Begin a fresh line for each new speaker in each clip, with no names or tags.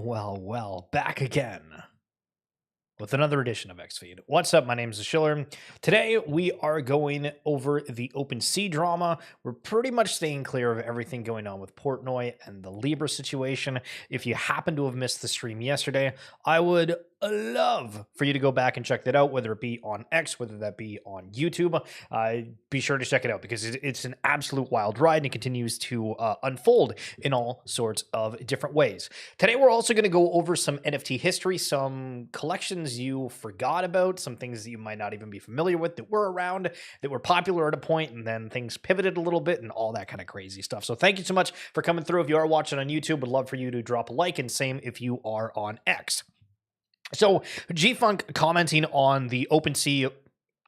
Well, back again with another edition of XFeed. What's up? My name is Schiller. Today we are going over the OpenSea drama. We're pretty much staying clear of everything going on with Portnoy and the Libra situation. If you happen to have missed the stream yesterday, I would love for you to go back and check that out, whether it be on X, whether that be on YouTube. Be sure to check it out because it's an absolute wild ride and it continues to unfold in all sorts of different ways. Today we're also going to go over some NFT history, some collections you forgot about, some things that you might not even be familiar with that were around, that were popular at a point, and then things pivoted a little bit and all that kind of crazy stuff. So thank you so much for coming through. If you are watching on YouTube, would love for you to drop a like, and same if you are on X. So G-Funk commenting on the OpenSea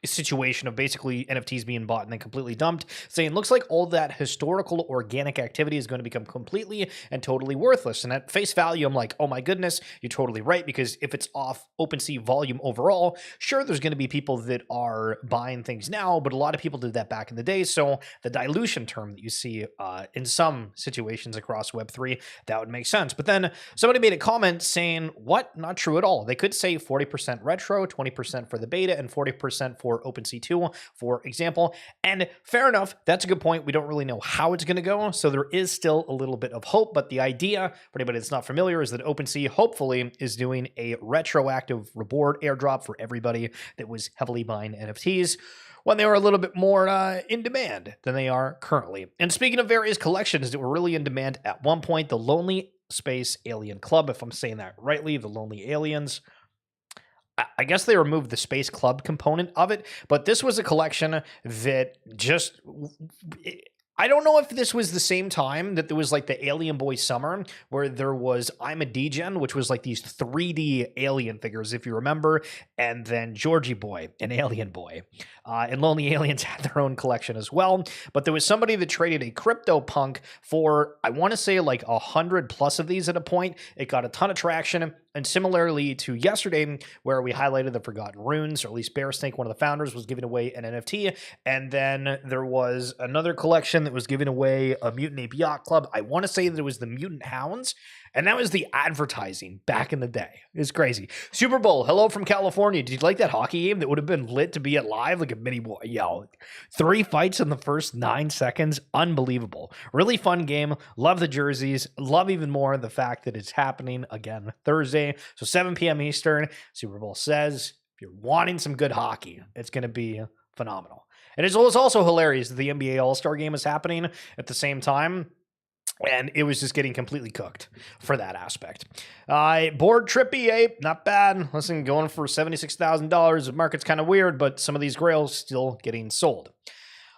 situation of basically NFTs being bought and then completely dumped, saying looks like all that historical organic activity is going to become completely and totally worthless. And at face value, I'm like, oh my goodness, you're totally right, because if it's off OpenSea volume overall, sure, there's going to be people that are buying things now, but a lot of people did that back in the day. So the dilution term that you see in some situations across Web3, that would make sense. But then somebody made a comment saying, what? Not true at all. They could say 40% retro, 20% for the beta, and 40% for OpenSea 2, for example. And fair enough, that's a good point. We don't really know how it's going to go, so there is still a little bit of hope. But the idea, for anybody that's not familiar, is that OpenSea hopefully is doing a retroactive reward airdrop for everybody that was heavily buying NFTs when they were a little bit more in demand than they are currently. And speaking of various collections that were really in demand at one point, the Lonely Space Alien Club, if I'm saying that rightly, the Lonely Aliens, I guess they removed the Space Club component of it, but this was a collection that just... I don't know if this was the same time that there was like the Alien Boy Summer, where there was I'm a Degen, which was like these 3D alien figures, if you remember, and then Georgie Boy, an Alien Boy. And Lonely Aliens had their own collection as well. But there was somebody that traded a CryptoPunk for, I want to say, like 100 plus of these at a point. It got a ton of traction. And similarly to yesterday, where we highlighted the Forgotten Runes, or at least Bear Snake, one of the founders, was giving away an NFT. And then there was another collection that was giving away a Mutant Ape Yacht Club. I want to say that it was the Mutant Hounds. And that was the advertising back in the day. It's crazy. Super Bowl, hello from California. Did you like that hockey game that would have been lit to be at live? Like a mini boy. Yo, 3 fights in the first 9 seconds. Unbelievable. Really fun game. Love the jerseys. Love even more the fact that it's happening again Thursday. So 7 p.m. Eastern. Super Bowl says, if you're wanting some good hockey, it's going to be phenomenal. And it was also hilarious that the NBA All-Star game is happening at the same time. And it was just getting completely cooked for that aspect. Board Trippy Ape, not bad. Listen, going for $76,000. The market's kind of weird, but some of these grails still getting sold.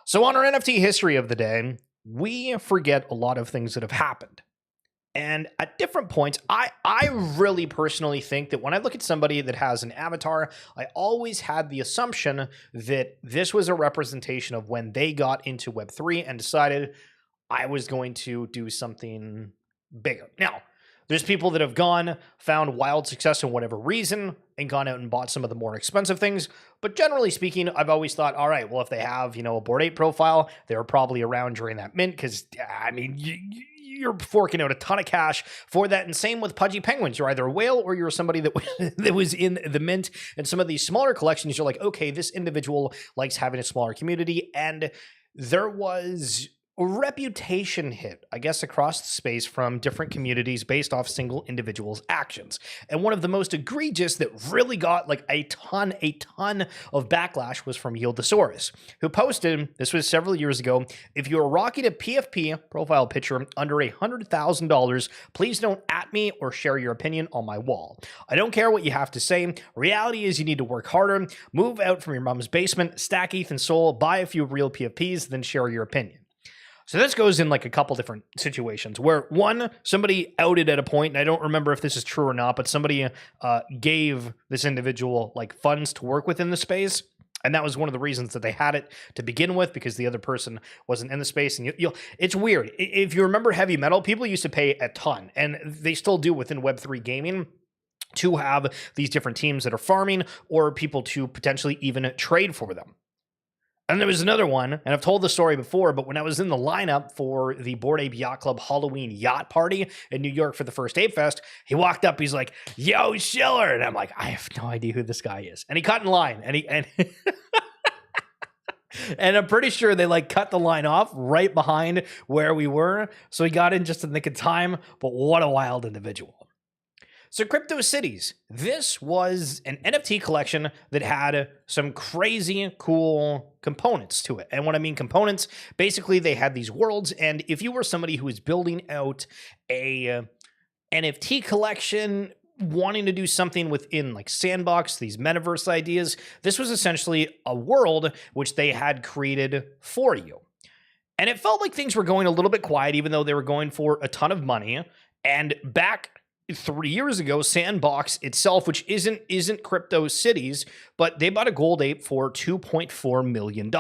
So on our NFT history of the day, we forget a lot of things that have happened. And at different points, I really personally think that when I look at somebody that has an avatar, I always had the assumption that this was a representation of when they got into Web3 and decided I was going to do something bigger. Now, there's people that have found wild success in whatever reason, and gone out and bought some of the more expensive things. But generally speaking, I've always thought, all right, well, if they have, a Bored Ape profile, they're probably around during that mint, because, I mean, you're forking out a ton of cash for that. And same with Pudgy Penguins. You're either a whale or you're somebody that was in the mint. And some of these smaller collections, you're like, okay, this individual likes having a smaller community. And there was a reputation hit, I guess, across the space from different communities based off single individuals' actions. And one of the most egregious that really got like a ton of backlash was from Yildosaurus, who posted, this was several years ago, if you are rocking a PFP profile picture under $100,000, please don't at me or share your opinion on my wall. I don't care what you have to say. Reality is you need to work harder, move out from your mom's basement, stack ETH and Soul, buy a few real PFPs, then share your opinion. So this goes in like a couple different situations where, one, somebody outed at a point, and I don't remember if this is true or not, but somebody gave this individual like funds to work within the space. And that was one of the reasons that they had it to begin with, because the other person wasn't in the space. And it's weird. If you remember heavy metal, people used to pay a ton, and they still do within Web3 gaming, to have these different teams that are farming or people to potentially even trade for them. And there was another one, and I've told the story before, but when I was in the lineup for the Bored Ape Yacht Club Halloween yacht party in New York for the first Ape Fest, he walked up, he's like, "Yo, Schiller." And I'm like, I have no idea who this guy is. And he cut in line, and and I'm pretty sure they like cut the line off right behind where we were. So he got in just in the nick of time, but what a wild individual. So Crypto Cities, this was an NFT collection that had some crazy cool components to it. And when I mean components, basically they had these worlds. And if you were somebody who was building out a NFT collection, wanting to do something within like Sandbox, these metaverse ideas, this was essentially a world which they had created for you. And it felt like things were going a little bit quiet, even though they were going for a ton of money. And back 3 years ago, Sandbox itself, which isn't Crypto Cities, but they bought a gold ape for $2.4 million,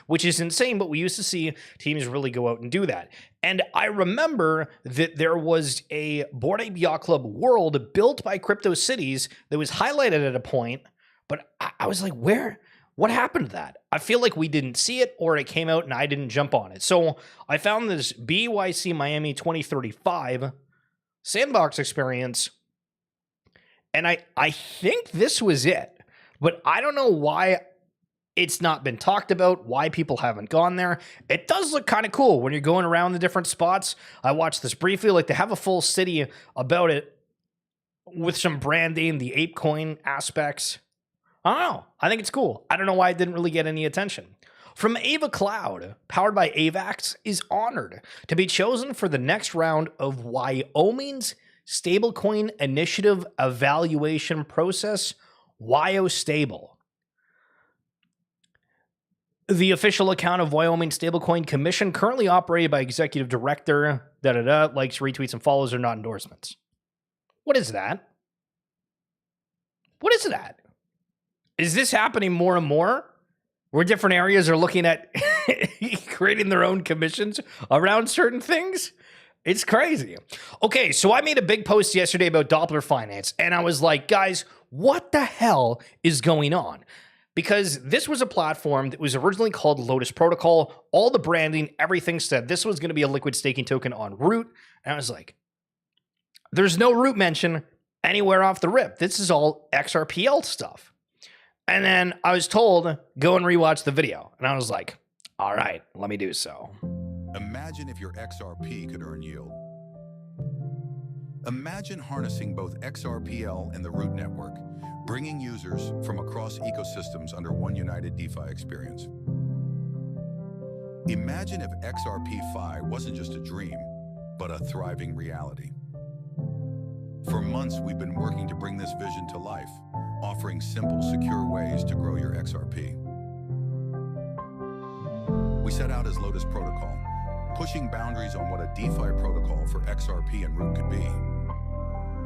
which is insane, but we used to see teams really go out and do that. And I remember that there was a Bored Ape Yacht Club world built by Crypto Cities that was highlighted at a point, but I was like, what happened to that? I feel like we didn't see it, or it came out and I didn't jump on it. So I found this BYC Miami 2035 Sandbox experience, and I think this was it, but I don't know why it's not been talked about, why people haven't gone there. It does look kind of cool when you're going around the different spots. I watched this briefly, like they have a full city about it with some branding, the ape coin aspects. I don't know. I think it's cool. I don't know why it didn't really get any attention. From Ava Cloud, powered by AVAX, is honored to be chosen for the next round of Wyoming's Stablecoin Initiative Evaluation Process, WyoStable. The official account of Wyoming Stablecoin Commission, currently operated by Executive Director, likes, retweets, and follows, are not endorsements. What is that? What is that? Is this happening more and more? Where different areas are looking at creating their own commissions around certain things? It's crazy. Okay, so I made a big post yesterday about Doppler Finance, and I was like, guys, what the hell is going on? Because this was a platform that was originally called Lotus Protocol. All the branding, everything said this was going to be a liquid staking token on Root. And I was like, there's no Root mention anywhere off the rip. This is all XRPL stuff. And then I was told, go and rewatch the video. And I was like, all right, let me do so.
Imagine if your XRP could earn yield. Imagine harnessing both XRPL and the Root network, bringing users from across ecosystems under one united DeFi experience. Imagine if XRP-Fi wasn't just a dream, but a thriving reality. For months, we've been working to bring this vision to life, offering simple, secure ways to grow your XRP. We set out as Lotus Protocol, pushing boundaries on what a DeFi protocol for XRP and Root could be.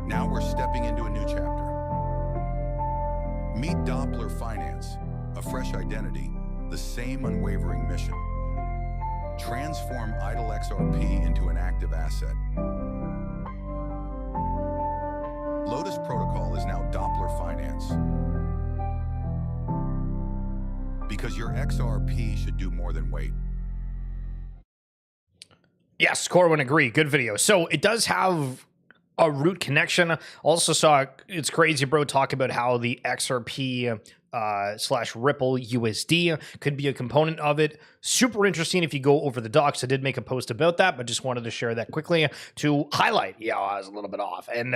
Now we're stepping into a new chapter. Meet Doppler Finance, a fresh identity, the same unwavering mission. Transform idle XRP into an active asset. Lotus Protocol is now Doppler Finance. Because your XRP should do more than wait.
Yes, Corwin agree. Good video. So it does have a Root connection. Also saw It's Crazy Bro talk about how the XRP / Ripple USD could be a component of it. Super interesting if you go over the docs. I did make a post about that, but just wanted to share that quickly to highlight, I was a little bit off. And,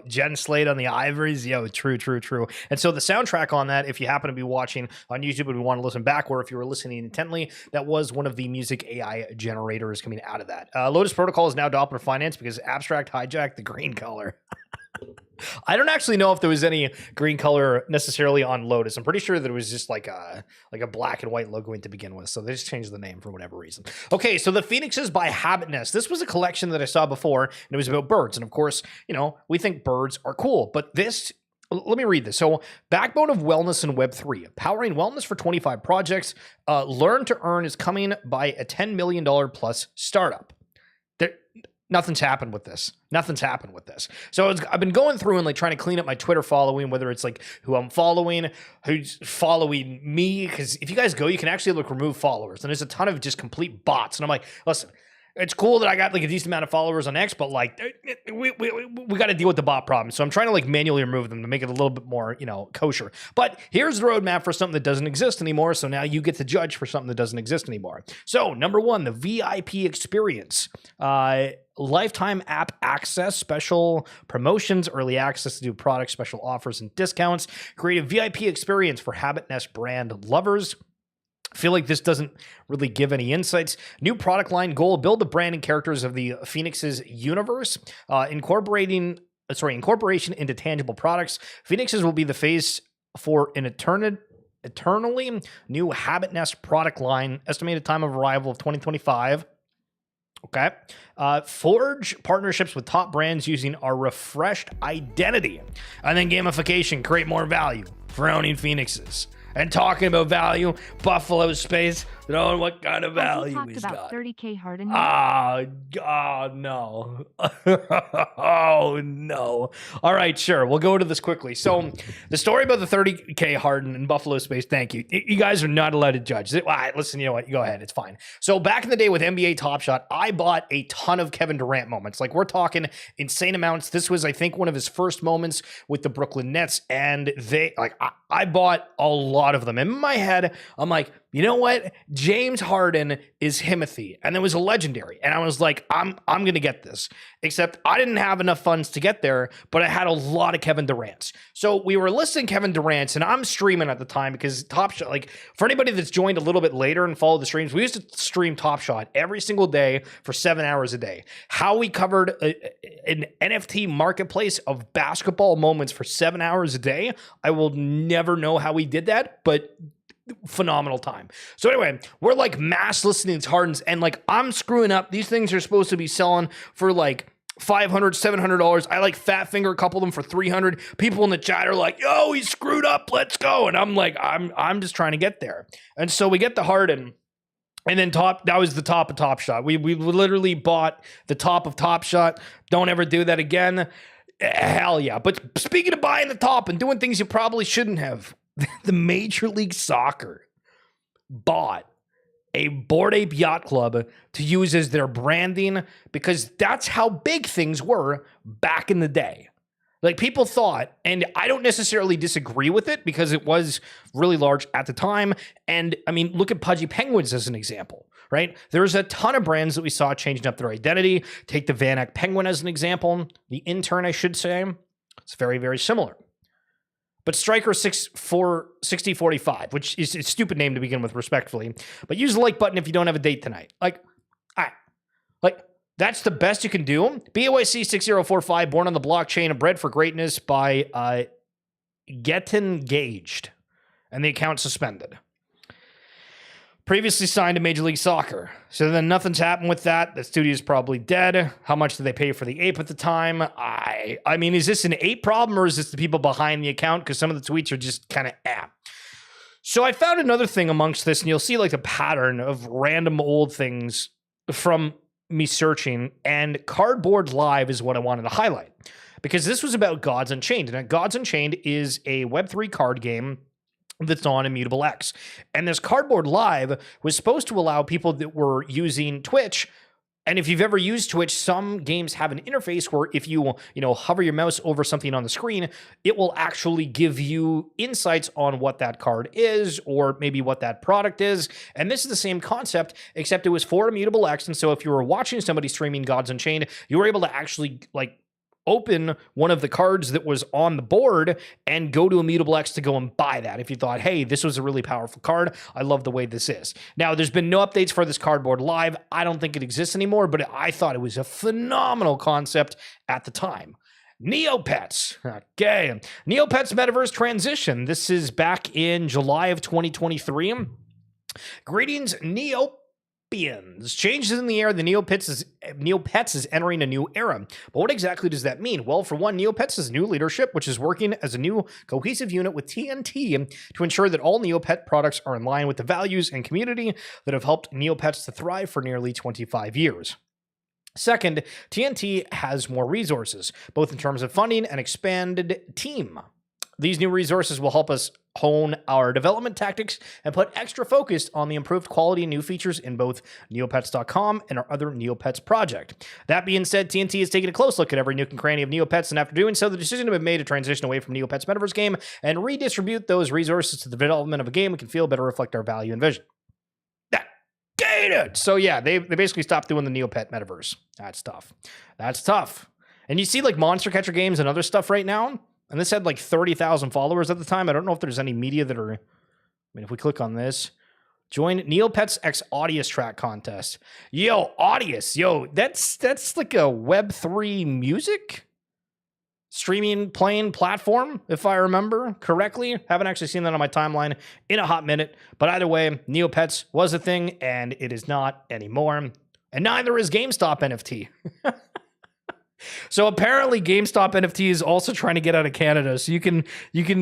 Jen Slade on the Ivories, true. And so the soundtrack on that, if you happen to be watching on YouTube and we want to listen back, or if you were listening intently, that was one of the music AI generators coming out of that. Lotus Protocol is now Doppler Finance because Abstract hijacked the green color. I don't actually know if there was any green color necessarily on Lotus. I'm pretty sure that it was just like a black and white logo to begin with. So they just changed the name for whatever reason. Okay, so the Phoenixes by Habit Nest. This was a collection that I saw before, and it was about birds. And of course, we think birds are cool. But this, let me read this. So, backbone of wellness in Web3, powering wellness for 25 projects. Learn to Earn is coming by a $10 million plus startup. Nothing's happened with this. Nothing's happened with this. So I've been going through and like trying to clean up my Twitter following, whether it's like who I'm following, who's following me. Because if you guys go, you can actually look remove followers, and there's a ton of just complete bots. And I'm like, listen, it's cool that I got like a decent amount of followers on X, but like we got to deal with the bot problem. So I'm trying to like manually remove them to make it a little bit more, kosher. But here's the roadmap for something that doesn't exist anymore. So now you get to judge for something that doesn't exist anymore. So number one, the VIP experience. Lifetime app access, special promotions, early access to new products, special offers and discounts. Create a VIP experience for Habit Nest brand lovers. I feel like this doesn't really give any insights. New product line goal: build the brand and characters of the Phoenix's universe, incorporation into tangible products. Phoenix's will be the face for an eternally new Habit Nest product line. Estimated time of arrival of 2025. Okay. Forge partnerships with top brands using our refreshed identity. And then gamification, create more value for owning Phoenixes. And talking about value, Buffalo Space, knowing what kind of value he's got.
30K Harden.
God, no. Oh, no. All right, sure. We'll go to this quickly. So the story about the 30K Harden and Buffalo Space, thank you. You guys are not allowed to judge. All right, listen, you know what? Go ahead. It's fine. So back in the day with NBA Top Shot, I bought a ton of Kevin Durant moments. Like, we're talking insane amounts. This was, I think, one of his first moments with the Brooklyn Nets. And I bought a lot of them. In my head, I'm like, you know what? James Harden is Himothy, and it was a legendary. And I was like, I'm gonna get this. Except I didn't have enough funds to get there, but I had a lot of Kevin Durant's. So we were listing Kevin Durant's, and I'm streaming at the time because Top Shot, like for anybody that's joined a little bit later and followed the streams, we used to stream Top Shot every single day for 7 hours a day. How we covered an NFT marketplace of basketball moments for 7 hours a day, I will never know how we did that, but phenomenal time. So anyway, we're like mass listening to Hardens, and like I'm screwing up. These things are supposed to be selling for like $500, $700. I like fat finger a couple of them for $300. People in the chat are like, yo, he screwed up, let's go. And I'm like, I'm just trying to get there. And so we get the Harden, and then that was the top of Top Shot. We literally bought the top of Top Shot. Don't ever do that again. Hell yeah. But speaking of buying the top and doing things you probably shouldn't have, the Major League Soccer bought a Bored Ape Yacht Club to use as their branding, because that's how big things were back in the day. Like, people thought, and I don't necessarily disagree with it because it was really large at the time. And I mean, look at Pudgy Penguins as an example, right? There's a ton of brands that we saw changing up their identity. Take the Van Eyck Penguin as an example. The Intern, I should say. It's very, very similar. But Striker 6045, which is a stupid name to begin with, respectfully. But use the like button if you don't have a date tonight. Like, that's the best you can do. BOYC 6045, born on the blockchain and bred for greatness by Get Engaged. And the account suspended. Previously signed to Major League Soccer. So then nothing's happened with that. The studio's probably dead. How much did they pay for the ape at the time? I mean, is this an ape problem, or is this the people behind the account? Because some of the tweets are just kind of So I found another thing amongst this, and you'll see like a pattern of random old things from me searching, and Cardboard Live is what I wanted to highlight. Because this was about Gods Unchained. And Gods Unchained is a Web3 card game that's on Immutable X. And this Cardboard Live was supposed to allow people that were using Twitch. And if you've ever used Twitch, some games have an interface where if you hover your mouse over something on the screen, it will actually give you insights on what that card is, or maybe what that product is. And this is the same concept, except it was for Immutable X. And so if you were watching somebody streaming Gods Unchained, you were able to actually open one of the cards that was on the board and go to Immutable X to go and buy that if you thought, hey, this was a really powerful card. I love the way this is. Now, there's been no updates for this Cardboard Live. I don't think it exists anymore, but I thought it was a phenomenal concept at the time. Neopets. Okay. Neopets Metaverse Transition. This is back in July of 2023. Greetings, Neopets. Changes in the air. The Neopets is entering a new era. But what exactly does that mean? Well, for one, Neopets is new leadership, which is working as a new cohesive unit with TNT to ensure that all Neopet products are in line with the values and community that have helped Neopets to thrive for nearly 25 years. Second, TNT has more resources, both in terms of funding and expanded team. These new resources will help us hone our development tactics and put extra focus on the improved quality and new features in both Neopets.com and our other Neopets project. That being said, TNT has taken a close look at every nook and cranny of Neopets, and after doing so, the decision has been made to transition away from Neopets Metaverse game and redistribute those resources to the development of a game that can feel better reflect our value and vision. So yeah, they basically stopped doing the Neopet Metaverse. That's tough. That's tough. And you see like Monster Catcher games and other stuff right now, and this had like 30,000 followers at the time. I don't know if there's any media that are, I mean, if we click on this, join Neopets X Audius track contest. Yo, Audius, yo, that's like a Web3 music streaming playing platform, if I remember correctly. Haven't actually seen that on my timeline in a hot minute. But either way, Neopets was a thing, and it is not anymore. And neither is GameStop NFT. So apparently GameStop NFT is also trying to get out of Canada. So you can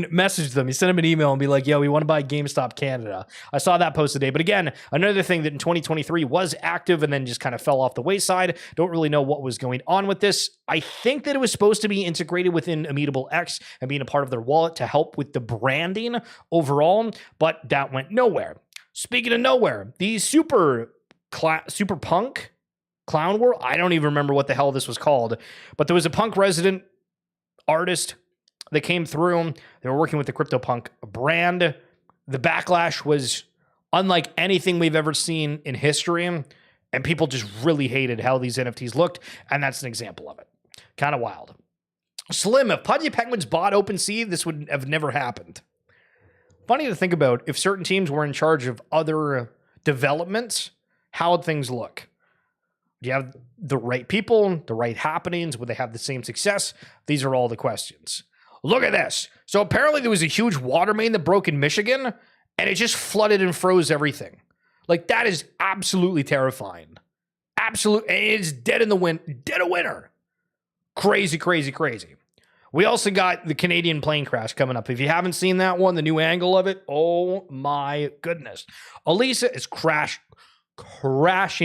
message them. You send them an email and be like, yo, we want to buy GameStop Canada. I saw that post today. But again, another thing that in 2023 was active and then just kind of fell off the wayside. Don't really know what was going on with this. I think that it was supposed to be integrated within Immutable X and being a part of their wallet to help with the branding overall, but that went nowhere. Speaking of nowhere, the Super Punk Clown World, I don't even remember what the hell this was called, but there was a punk resident artist that came through. They were working with the CryptoPunk brand. The backlash was unlike anything we've ever seen in history, and people just really hated how these NFTs looked, and that's an example of it. Kind of wild. Slim, if Pudgy Penguins bought OpenSea, this would have never happened. Funny to think about, if certain teams were in charge of other developments, how would things look? Do you have the right people, the right happenings? Would they have the same success? These are all the questions. Look at this. So apparently there was a huge water main that broke in Michigan, and it just flooded and froze everything. Like, that is absolutely terrifying. Absolutely. It's dead of winter. Crazy, crazy, crazy. We also got the Canadian plane crash coming up. If you haven't seen that one, the new angle of it, oh my goodness. Elisa is crashing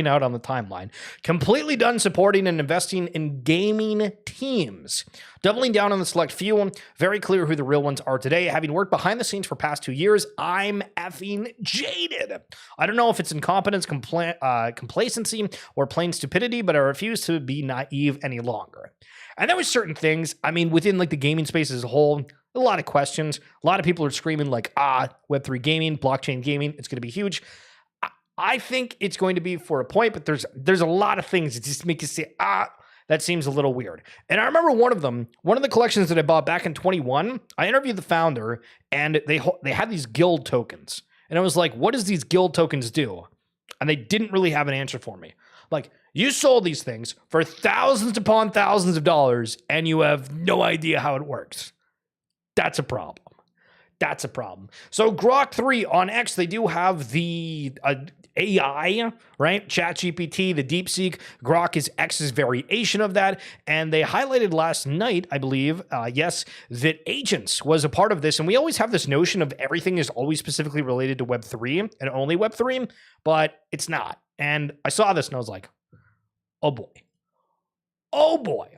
out on the timeline. Completely done supporting and investing in gaming teams. Doubling down on the select few. Very clear who the real ones are today. Having worked behind the scenes for past 2 years, I'm effing jaded. I don't know if it's incompetence, complacency, or plain stupidity, but I refuse to be naive any longer. And there was certain things, I mean, within like the gaming space as a whole, a lot of questions. A lot of people are screaming like, Web3 gaming, blockchain gaming, it's going to be huge. I think it's going to be for a point, but there's a lot of things that just make you say, that seems a little weird. And I remember one of the collections that I bought back in 21, I interviewed the founder, and they had these guild tokens. And I was like, what does these guild tokens do? And they didn't really have an answer for me. Like, you sold these things for thousands upon thousands of dollars, and you have no idea how it works. That's a problem. That's a problem. So Grok 3 on X, they do have the AI, right? ChatGPT, the DeepSeek. Grok is X's variation of that. And they highlighted last night, I believe, yes, that agents was a part of this. And we always have this notion of everything is always specifically related to Web3 and only Web3, but it's not. And I saw this and I was like, oh boy. Oh boy.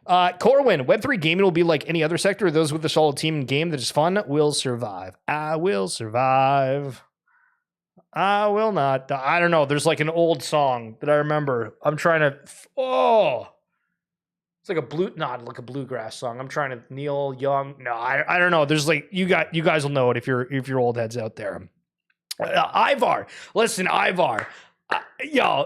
Corwin, Web3 gaming will be like any other sector. Those with a solid team and game that is fun will survive. I will survive. I will not. I don't know. There's like an old song that I remember. I'm trying to. It's like not like a bluegrass song. I'm trying to. Neil Young. No, I don't know. There's like you guys will know it if you're old heads out there. Ivar, listen, Ivar.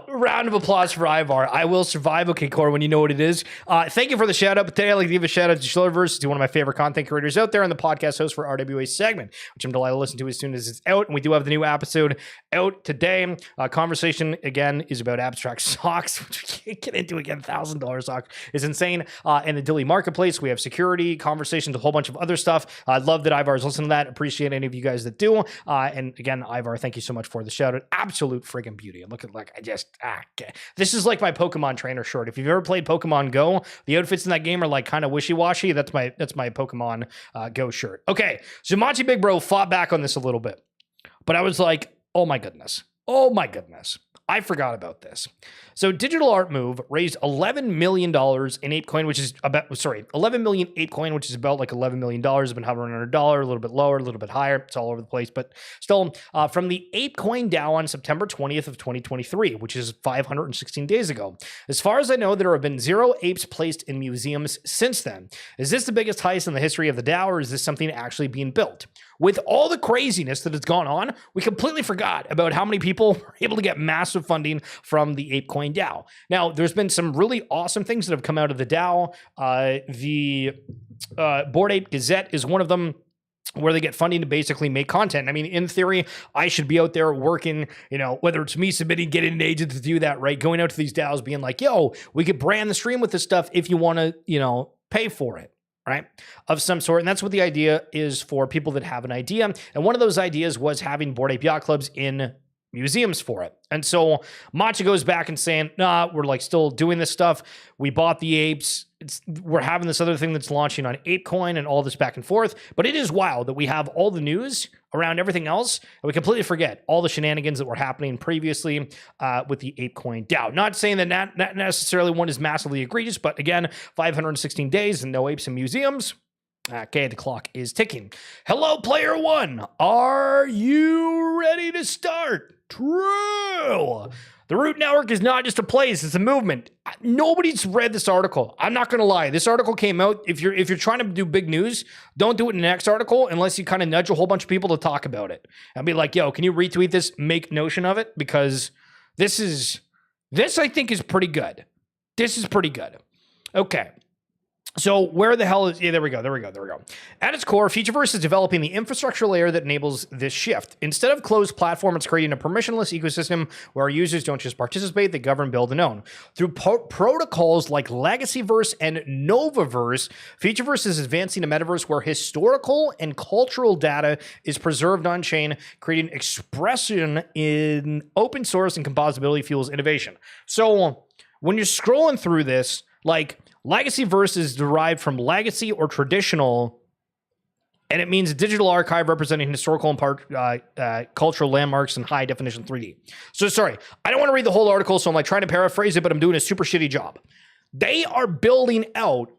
Round of applause for Ivar. I will survive. Okay, Corwin, you know what it is. Thank you for the shout out. But today I'd like to give a shout out to Schillerverse, to one of my favorite content creators out there and the podcast host for RWA segment, which I'm delighted to listen to as soon as it's out. And we do have the new episode out today. Conversation again is about abstract socks, which we can't get into again. $1,000 sock is insane. In the Dilly marketplace, we have security, conversations, a whole bunch of other stuff. I love that Ivar's listening to that. Appreciate any of you guys that do. And again, Ivar, thank you so much for the shout out. Absolute friggin' beauty. And look at this is like my Pokemon trainer shirt. If you've ever played Pokemon Go, the outfits in that game are like kind of wishy-washy. That's my Pokemon Go shirt. Okay, Zumachi Big Bro fought back on this a little bit, but I was like, oh my goodness. I forgot about this. So Digital Art Move raised $11 million in ApeCoin, which is about, 11 million ApeCoin, which is about like $11 million. It's been hovering under $1, a little bit lower, a little bit higher. It's all over the place, but still from the ApeCoin DAO on September 20th of 2023, which is 516 days ago. As far as I know, there have been 0 apes placed in museums since then. Is this the biggest heist in the history of the DAO, or is this something actually being built? With all the craziness that has gone on, we completely forgot about how many people were able to get massive funding from the ApeCoin DAO. Now, there's been some really awesome things that have come out of the DAO. The Bored Ape Gazette is one of them, where they get funding to basically make content. I mean, in theory, I should be out there working, whether it's me submitting, getting an agent to do that, right? Going out to these DAOs being like, yo, we could brand the stream with this stuff if you want to, pay for it. Right, of some sort. And that's what the idea is for people that have an idea. And one of those ideas was having Bored Ape Yacht Clubs in museums for it. And so Matcha goes back and saying, nah, we're like still doing this stuff. We bought the apes. We're having this other thing that's launching on ApeCoin and all this back and forth. But it is wild that we have all the news around everything else, and we completely forget all the shenanigans that were happening previously with the ApeCoin DAO. Not saying that not necessarily one is massively egregious, but again, 516 days and no apes in museums. Okay, the clock is ticking. Hello, player one. Are you ready to start? True. The Root Network is not just a place, it's a movement. Nobody's read this article. I'm not going to lie. This article came out. If you're trying to do big news, don't do it in the next article unless you kind of nudge a whole bunch of people to talk about it. And be like, yo, can you retweet this, make notion of it? Because this I think is pretty good. This is pretty good. Okay. So where the hell is, yeah, there we go. At its core, Featureverse is developing the infrastructure layer that enables this shift. Instead of closed platform, it's creating a permissionless ecosystem where our users don't just participate, they govern, build, and own. Through protocols like Legacyverse and Novaverse, Featureverse is advancing a metaverse where historical and cultural data is preserved on-chain, creating expression in open source and composability fuels innovation. So when you're scrolling through this, like, Legacyverse is derived from legacy or traditional, and it means a digital archive representing historical and cultural landmarks in high definition 3D. So sorry, I don't want to read the whole article, so I'm like trying to paraphrase it, but I'm doing a super shitty job. They are building out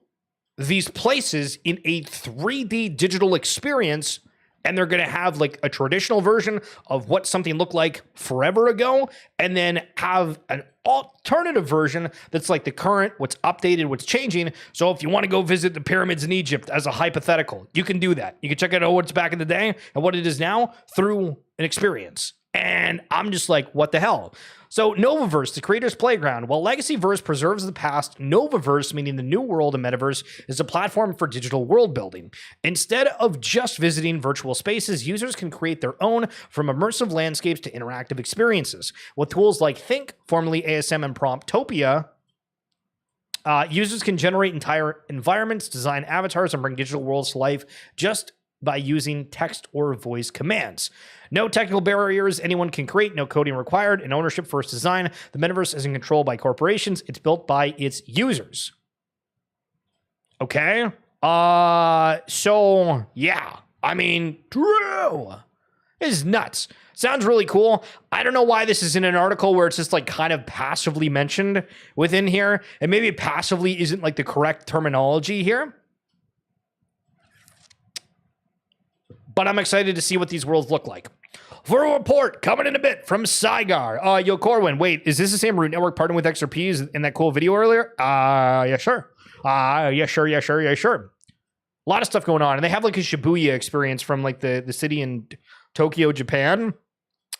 these places in a 3D digital experience, and they're going to have like a traditional version of what something looked like forever ago, and then have an alternative version that's like the current, what's updated, what's changing. So if you want to go visit the pyramids in Egypt as a hypothetical, you can do that. You can check out what's back in the day and what it is now through an experience. And I'm just like, what the hell? So Novaverse, the creator's playground. While Legacyverse preserves the past, Novaverse, meaning the new world and metaverse, is a platform for digital world building. Instead of just visiting virtual spaces, users can create their own, from immersive landscapes to interactive experiences. With tools like Think, formerly ASM, and Promptopia, users can generate entire environments, design avatars, and bring digital worlds to life just by using text or voice commands. No technical barriers, anyone can create, no coding required, and ownership first design. The metaverse isn't controlled by corporations, it's built by its users. Okay? So, yeah. I mean, Drew is nuts. Sounds really cool. I don't know why this is in an article where it's just like kind of passively mentioned within here, and maybe passively isn't like the correct terminology here. But I'm excited to see what these worlds look like. For a report coming in a bit from Saigar. Yo, Corwin, wait, is this the same Root Network partnering with XRP in that cool video earlier? Yeah, sure. Yeah, sure. A lot of stuff going on. And they have like a Shibuya experience from like the city in Tokyo, Japan.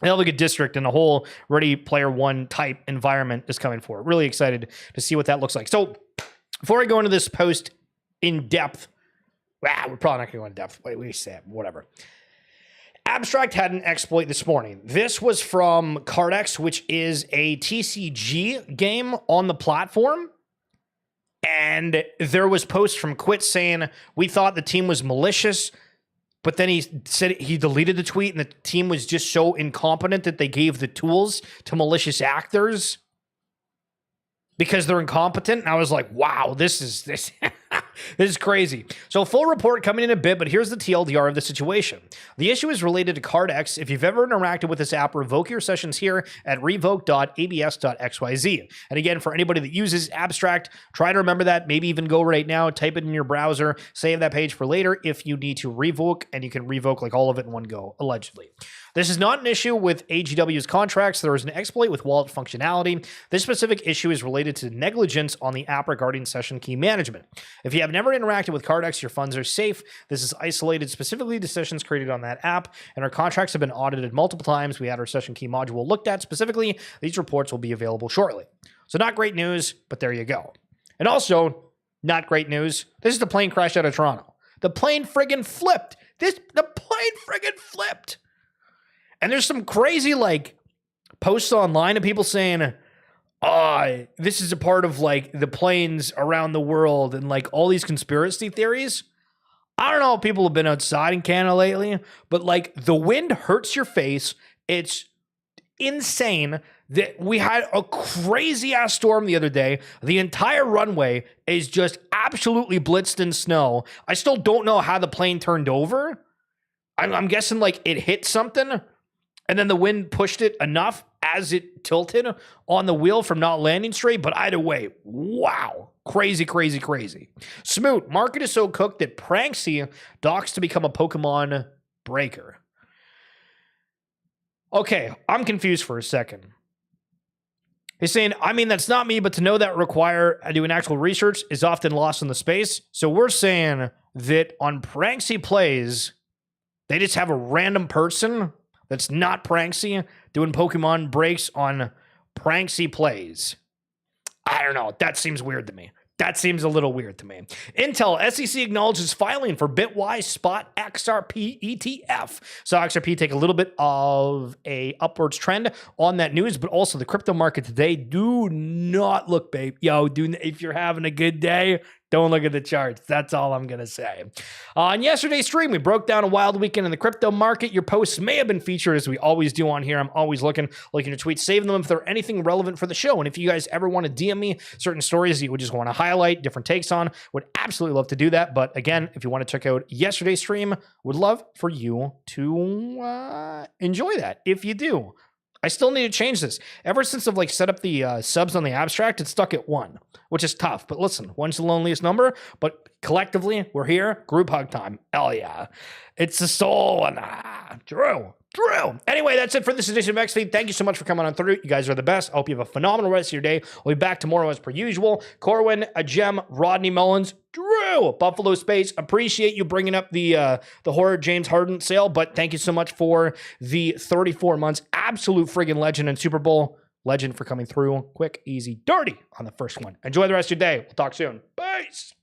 They have like a district, and the whole Ready Player One type environment is coming forward. Really excited to see what that looks like. So before I go into this post in depth, we're probably not going to go in depth. Wait, we say whatever. Abstract had an exploit this morning. This was from Cardex, which is a TCG game on the platform. And there was posts from Quit saying, we thought the team was malicious, but then he said he deleted the tweet and the team was just so incompetent that they gave the tools to malicious actors because they're incompetent. And I was like, wow, this. This is crazy. So full report coming in a bit, but here's the TLDR of the situation. The issue is related to CardX. If you've ever interacted with this app, revoke your sessions here at revoke.abs.xyz. And again, for anybody that uses Abstract, try to remember that. Maybe even go right now, type it in your browser, save that page for later if you need to revoke, and you can revoke like all of it in one go, allegedly. This is not an issue with AGW's contracts. There is an exploit with wallet functionality. This specific issue is related to negligence on the app regarding session key management. If you have never interacted with CardX, your funds are safe. This is isolated specifically to sessions created on that app, and our contracts have been audited multiple times. We had our session key module looked at specifically. These reports will be available shortly. So not great news, but there you go. And also, not great news. This is the plane crash out of Toronto. The plane friggin' flipped. The plane friggin' flipped. And there's some crazy, like, posts online of people saying, this is a part of, like, the planes around the world and, like, all these conspiracy theories. I don't know if people have been outside in Canada lately, but, like, the wind hurts your face. It's insane that we had a crazy-ass storm the other day. The entire runway is just absolutely blitzed in snow. I still don't know how the plane turned over. I'm guessing, like, it hit something, and then the wind pushed it enough as it tilted on the wheel from not landing straight. But either way, wow. Crazy, crazy, crazy. Smoot, market is so cooked that Pranksy docks to become a Pokemon breaker. Okay, I'm confused for a second. He's saying, I mean, that's not me, but to know that require doing actual research is often lost in the space. So we're saying that on Pranksy Plays, they just have a random person that's not Pranksy doing Pokemon breaks on Pranksy Plays. I don't know. That seems weird to me. That seems a little weird to me. Intel, SEC acknowledges filing for Bitwise Spot XRP ETF. So XRP take a little bit of a upwards trend on that news, but also the crypto market today do not look, babe. If you're having a good day, don't look at the charts. That's all I'm going to say. On yesterday's stream, we broke down a wild weekend in the crypto market. Your posts may have been featured, as we always do on here. I'm always looking at tweets, saving them if they're anything relevant for the show. And if you guys ever want to DM me certain stories that you would just want to highlight, different takes on, would absolutely love to do that. But again, if you want to check out yesterday's stream, would love for you to enjoy that. If you do, I still need to change this. Ever since I've set up the subs on the Abstract, it's stuck at 1, which is tough. But listen, 1's the loneliest number. But collectively, we're here. Group hug time. Hell yeah. It's the soul. And Drew. Anyway, that's it for this edition of XFeed. Thank you so much for coming on through. You guys are the best. I hope you have a phenomenal rest of your day. We'll be back tomorrow as per usual. Corwin, a gem, Rodney Mullins, Drew, Buffalo Space. Appreciate you bringing up the horror James Harden sale, but thank you so much for the 34 months. Absolute friggin' legend and Super Bowl legend for coming through. Quick, easy, dirty on the first one. Enjoy the rest of your day. We'll talk soon. Peace.